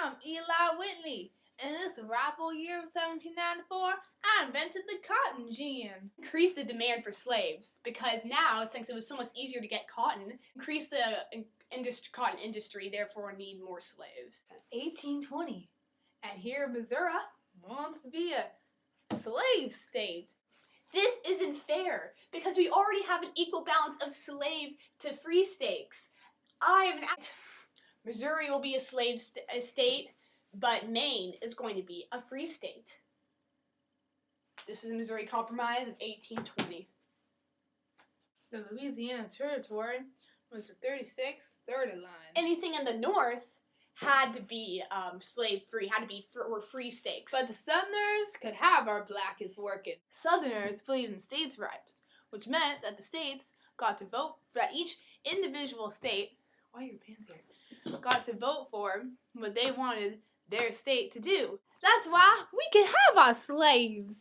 I'm Eli Whitney. In this rifle year of 1794, I invented the cotton gin. Increased the demand for slaves because now, since it was so much easier to get cotton, increased the cotton industry, therefore need more slaves. 1820, and here Missouri wants to be a slave state. This isn't fair because we already have an equal balance of slave to free states. Missouri will be a slave state, but Maine is going to be a free state. This is the Missouri Compromise of 1820. The Louisiana Territory was the 36th line. Anything in the north had to be slave-free, were free states. But the Southerners could have our blackest working. Southerners believed in states' rights, which meant that the states got to vote, that each individual state, why are your pants here, got to vote for what they wanted their state to do. That's why we could have our slaves.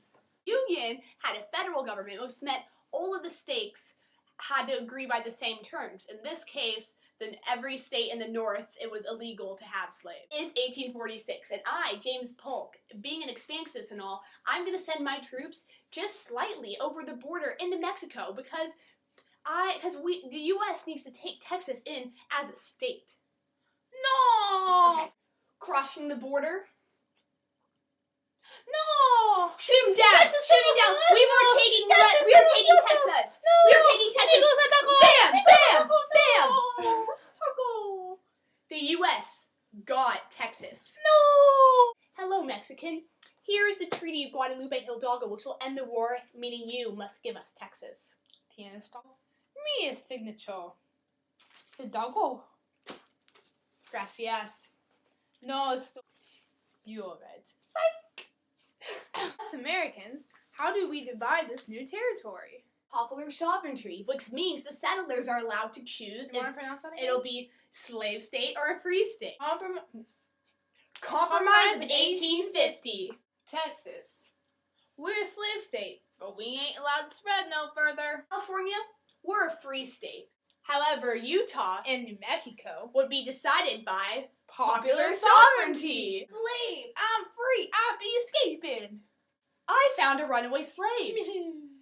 Union had a federal government, which meant all of the states had to agree by the same terms. In this case, then every state in the north, it was illegal to have slaves. It is 1846, and I, James Polk, being an expansionist and all, I'm going to send my troops just slightly over the border into Mexico because the U.S. needs to take Texas in as a state. No! Okay. Crossing the border. No! Shoot him down! Shoot him down! We were taking Texas! No! We were taking Texas! Bam! Bam! Bam! The U.S. got Texas. No! Hello, Mexican. Here is the Treaty of Guadalupe Hidalgo, which will end the war, meaning you must give us Texas. Tienes me a signature. Hidalgo. Gracias. No, you're right. Us Americans, how do we divide this new territory? Popular sovereignty, which means the settlers are allowed to choose You want to pronounce that again? it'll be slave state or a free state. Compromise of 1850. Texas. We're a slave state, but we ain't allowed to spread no further. California, we're a free state. However, Utah And New Mexico. would be decided by Popular sovereignty. Slave, I'm free, I be escaping. I found a runaway slave.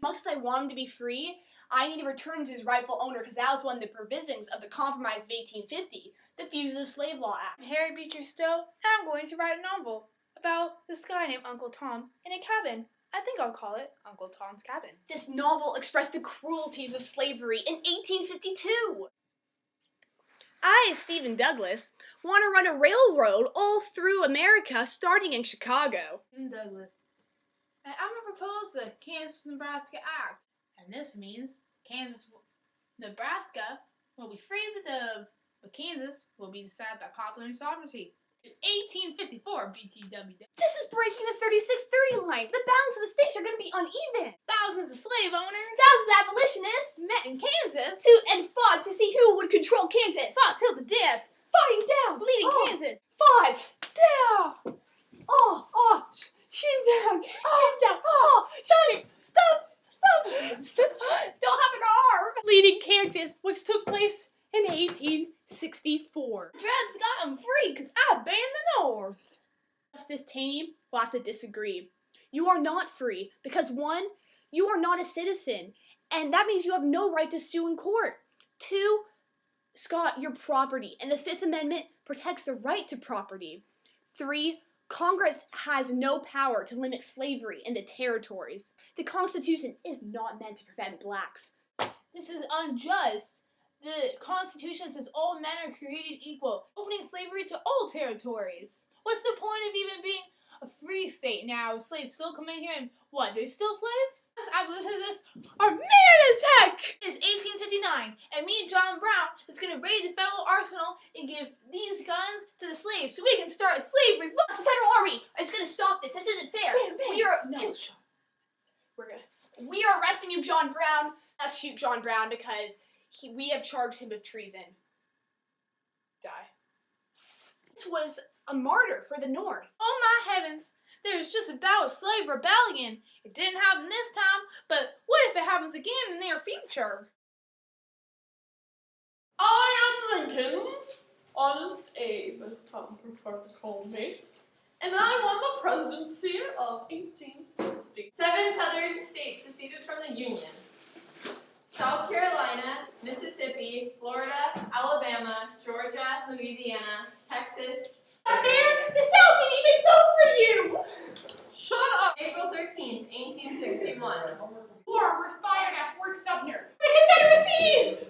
Much as I want him to be free, I need to return to his rightful owner because that was one of the provisions of the Compromise of 1850, the Fugitive Slave Law Act. I'm Harry Beecher Stowe, and I'm going to write a novel about this guy named Uncle Tom in a cabin. I think I'll call it Uncle Tom's Cabin. This novel expressed the cruelties of slavery in 1852. I, Stephen Douglas, want to run a railroad all through America starting in Chicago. Douglas. And I'm going to propose the Kansas-Nebraska Act. And this means Nebraska will be free as a dove, but Kansas will be decided by popular sovereignty. In 1854, BTW. This is breaking the 36-30 line. The balance of the states are going to be uneven. Thousands of slave owners Thousands of abolitionists met in Kansas and fought to see who would control Kansas. fought till the death, Fighting down. bleeding Oh. Kansas. Fought down. Oh. Shoot him down. Shoot him down. Oh. Stop. Don't have an arm. Bleeding Kansas, which took place in 1864. Dreads got him free because I banned the North. Justice Taney will have to disagree. You are not free because 1, you are not a citizen, and that means you have no right to sue in court. 2, Scott, you're property, and the 5th Amendment protects the right to property. 3, Congress has no power to limit slavery in the territories. The Constitution is not meant to prevent blacks. This is unjust. The Constitution says all men are created equal, opening slavery to all territories. What's the point of even being a free state now? Slaves still come in here and what? They're still slaves? Us abolitionists are mad as heck! It's 1859, and me and John Brown is going to raid the federal arsenal and give these guns to the slaves so we can start a slavery. The federal army is going to stop this. This isn't fair. We are arresting you, John Brown. Let's shoot John Brown because we have charged him with treason. Die. This was a martyr for the North. Oh my heavens, there's just about a slave rebellion. It didn't happen this time, but what if it happens again in the near future? I am Lincoln, Honest Abe, as some prefer to call me. And I won the presidency of 1860. 7 southern states seceded from the Union. South Carolina, Mississippi, Florida, Alabama, Georgia, Louisiana, Texas. There, the South didn't even vote for you! Shut up! April 13th, 1861. War was fired at Fort Sumner. The Confederacy!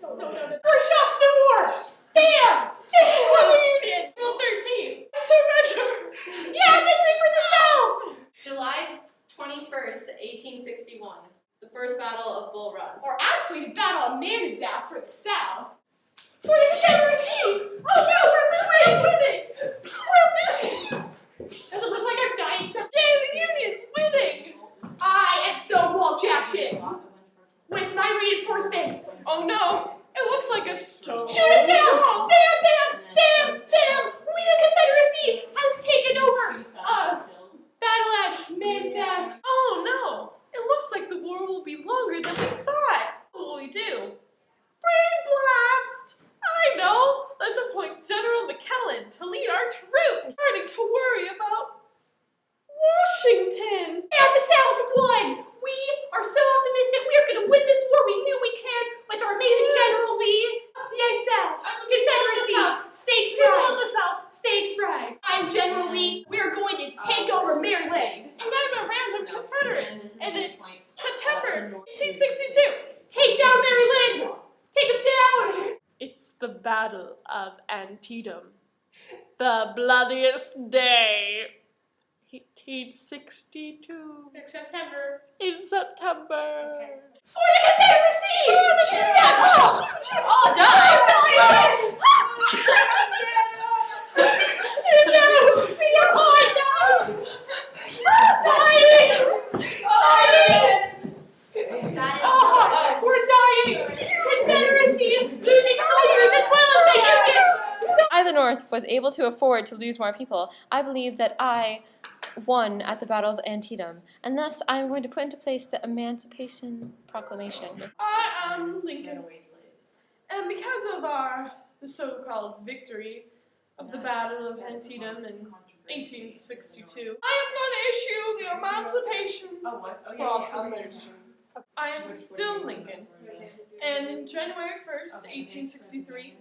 No. Khrushchev's the war! Bam! For the Union! April 13th! Surrender! Yeah, victory for the South! July 21st, 1861. The First Battle of Bull Run. Or actually, the Battle of Manassas for the South. For the Confederacy! Oh no, we're losing! We're losing! Does it look like I'm dying? Yay, the Union's winning! I am Stonewall Jackson! With my reinforcements! Oh no! It looks like a stone. Shoot it down! Bam, bam, bam, bam! We, the Confederacy, has taken over! Battle at Manassas. Oh no! It looks like the war will be longer than we thought. What will we do? Brain blast! I know! Let's appoint General McClellan to lead our troops. Starting to worry about Washington. And the South won! We are so optimistic we are going to win this war. We knew we can with our amazing General Lee. Yay, South! Confederacy! Stakes rise! Stakes rise! I'm General Lee. We are going to take over Maryland. And I'm a random Confederate. And it's September 1862. Take down Maryland! Take them down! It's the Battle of Antietam. The bloodiest day. 1862. September. In September. For the Confederacy! Shoot them all! You all died! Shoot them down! We are all dying! Oh, we're dying! Confederacy losing soldiers as well as the Union! I, the North, was able to afford to lose more people. I believe that I won at the Battle of Antietam, and thus I am going to put into place the Emancipation Proclamation. I am Lincoln. And because of the so-called victory of the Battle of Antietam in 1862, I am going to issue the Emancipation Proclamation. I am still Lincoln. And January 1st, 1863,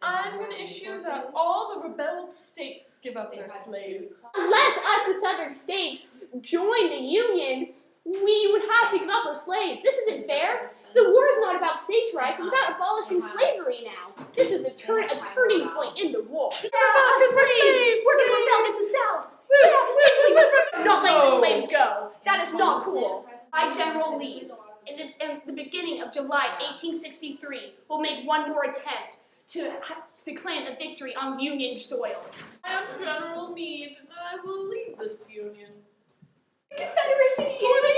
I'm going to issue that all the rebelled states give up their slaves. Unless us, the Southern states, join the Union, we would have to give up our slaves. This isn't fair. The war is not about states' rights, it's about abolishing slavery now. This is a turning point in the war. We're slaves! We're going to rebel against the South! We're not letting the slaves go. That is not cool. I, General Lee, in the beginning of July 1863, will make one more attempt to claim a victory on Union soil. I am General Meade, and I will lead this Union. Confederacy! For the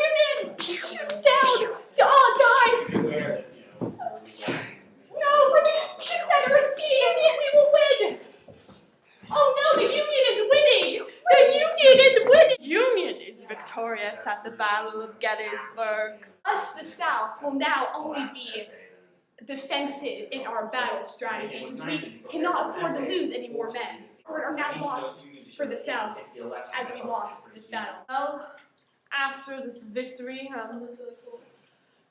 Union! Shoot down! Die! No, for the Confederacy! We will win! Oh no, the Union is winning! The Union is winning! Union is victorious at the Battle of Gettysburg. Us, the South, will now only be defensive in our battle strategies, as we cannot afford to lose any more men. We are now lost for the South, as we lost this battle. Well, after this victory,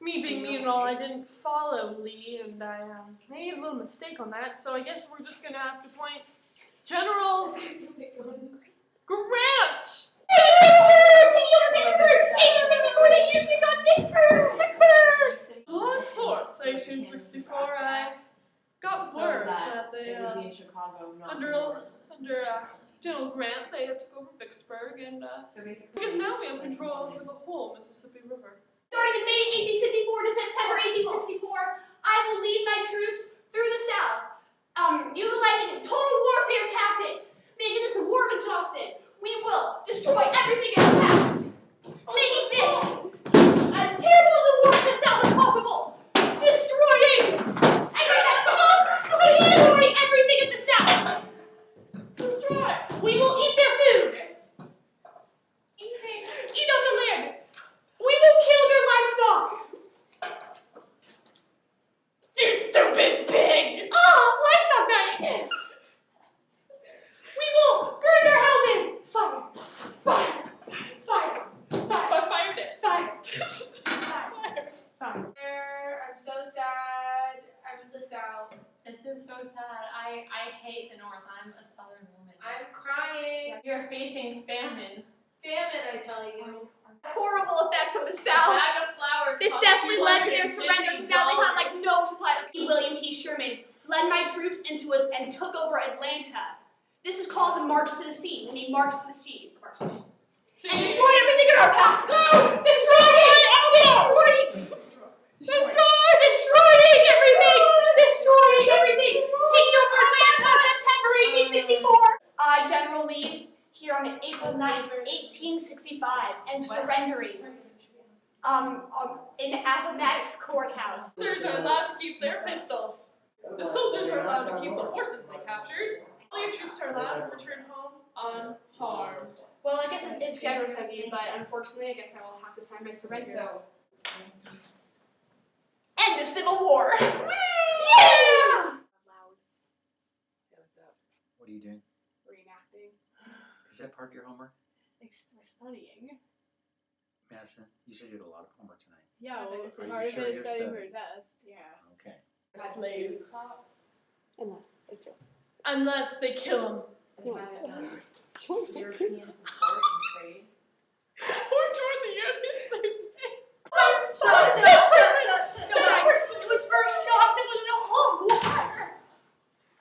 me being me and all, I didn't follow Lee, and I made a little mistake on that, so I guess we're just going to have to point General Grant! Taking over Vicksburg! 1864, the Union got Vicksburg! Vicksburg! July 4th, 1864, I got word that they, under General Grant, they had to go over Vicksburg, and because now we have control over the whole Mississippi River. Starting in May 1864 to September 1864, I will lead my troops through the South, utilizing total warfare tactics, making this a war of exhaustion. We will destroy everything in our path, making this as terrible a war in the South as possible. Destroying everything in the South. Destroy. We will eat their food. Eat up the land. We will kill their livestock. You stupid pig! Oh, livestock night. You're facing famine. Famine, I tell you. Horrible effects on the A South. bag of flour This cost definitely led to their $250. surrender because now they had like no supply. William T. Sherman led my troops into it and took over Atlanta. This was called the March to the Sea. When he marched to the sea. And destroyed everything in our path. No! Destroying! Destroying everything! Destroying everything! Taking over Atlanta, September 1864. General Lee, here on April 9th, 1865, and surrendering in Appomattox Courthouse. Soldiers are allowed to keep their pistols. The soldiers are allowed to keep the horses they captured. All your troops are allowed to return home unharmed. Well, I guess it's generous of you, but unfortunately, I guess I will have to sign my surrender. End of Civil War. Yeah! What are you doing? Reenacting. Is that part of your homework? We're studying. Madison, you said you had a lot of homework tonight. Yeah, well, this Are part you of sure it is you're studying for a studying? test. Yeah. Okay. Slaves. Unless they do. Unless they kill them. Europeans.